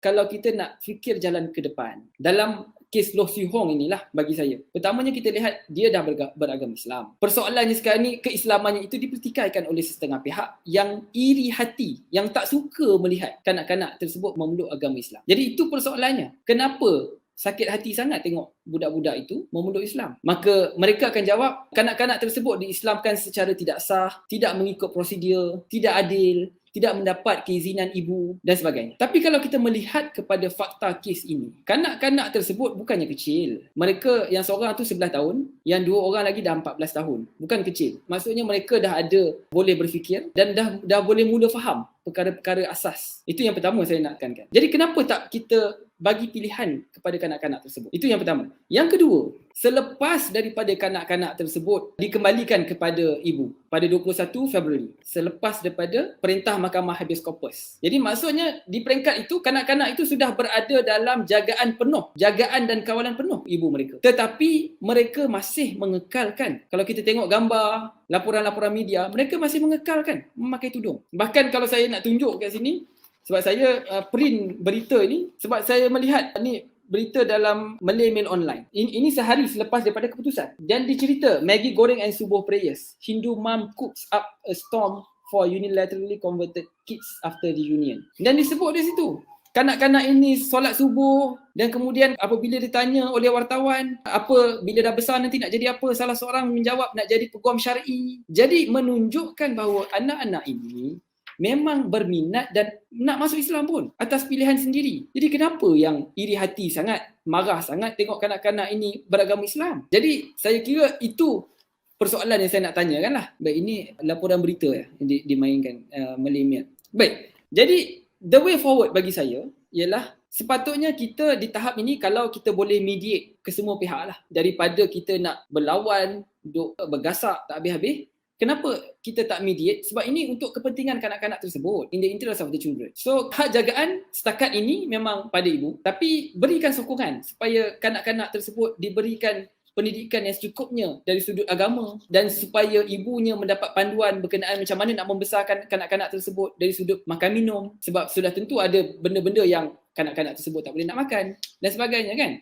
kalau kita nak fikir jalan ke depan, dalam kes Loh Siew Hong inilah bagi saya. Pertamanya kita lihat dia dah beragama Islam. Persoalannya sekarang ni keislamannya itu dipertikaikan oleh setengah pihak yang iri hati, yang tak suka melihat kanak-kanak tersebut memeluk agama Islam. Jadi itu persoalannya. Kenapa sakit hati sangat tengok budak-budak itu memeluk Islam? Maka mereka akan jawab, kanak-kanak tersebut diislamkan secara tidak sah, tidak mengikut prosedur, tidak adil, tidak mendapat keizinan ibu dan sebagainya. Tapi kalau kita melihat kepada fakta kes ini, kanak-kanak tersebut bukannya kecil. Mereka yang seorang tu 11 tahun, yang dua orang lagi dah 14 tahun. Bukan kecil. Maksudnya mereka dah ada boleh berfikir dan dah boleh mula faham perkara-perkara asas. Itu yang pertama saya nak tekankan. Jadi kenapa tak kita bagi pilihan kepada kanak-kanak tersebut? Itu yang pertama. Yang kedua, selepas daripada kanak-kanak tersebut dikembalikan kepada ibu pada 21 Februari, selepas daripada perintah Mahkamah Habeas Corpus. Jadi maksudnya di peringkat itu kanak-kanak itu sudah berada dalam jagaan penuh, jagaan dan kawalan penuh ibu mereka. Tetapi mereka masih mengekalkan, kalau kita tengok gambar, laporan-laporan media, mereka masih mengekalkan memakai tudung. Bahkan kalau saya nak tunjuk kat sini, sebab saya print berita ni, sebab saya melihat ni berita dalam Malay Mail Online. Ini sehari selepas daripada keputusan. Dan dicerita, Maggi goreng and subuh prayers. Hindu mom cooks up a storm for unilaterally converted kids after reunion. Dan disebut di situ, kanak-kanak ini solat subuh dan kemudian apabila ditanya oleh wartawan, apa bila dah besar nanti nak jadi apa? Salah seorang menjawab nak jadi peguam syar'i. Jadi menunjukkan bahawa anak-anak ini memang berminat dan nak masuk Islam pun atas pilihan sendiri. Jadi kenapa yang iri hati sangat, marah sangat tengok kanak-kanak ini beragama Islam? Jadi saya kira itu persoalan yang saya nak tanyakan lah. Baik, ini laporan berita yang dimainkan Malay Mail. Baik, jadi the way forward bagi saya ialah sepatutnya kita di tahap ini kalau kita boleh mediate ke semua pihak lah, daripada kita nak berlawan, duk bergasak tak habis-habis. Kenapa kita tak mediate? Sebab ini untuk kepentingan kanak-kanak tersebut, in the interest of the children. So, hak jagaan setakat ini memang pada ibu, tapi berikan sokongan supaya kanak-kanak tersebut diberikan pendidikan yang secukupnya dari sudut agama dan supaya ibunya mendapat panduan berkenaan macam mana nak membesarkan kanak-kanak tersebut dari sudut makan minum, sebab sudah tentu ada benda-benda yang kanak-kanak tersebut tak boleh nak makan dan sebagainya kan.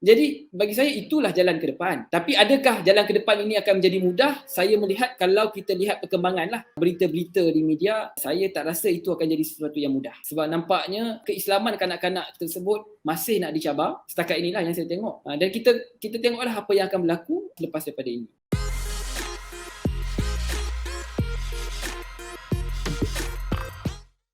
Jadi bagi saya itulah jalan ke depan. Tapi adakah jalan ke depan ini akan menjadi mudah? Saya melihat kalau kita lihat perkembangan lah berita-berita di media, saya tak rasa itu akan jadi sesuatu yang mudah. Sebab nampaknya keislaman kanak-kanak tersebut masih nak dicabar. Setakat inilah yang saya tengok. Dan kita tengoklah apa yang akan berlaku lepas daripada ini.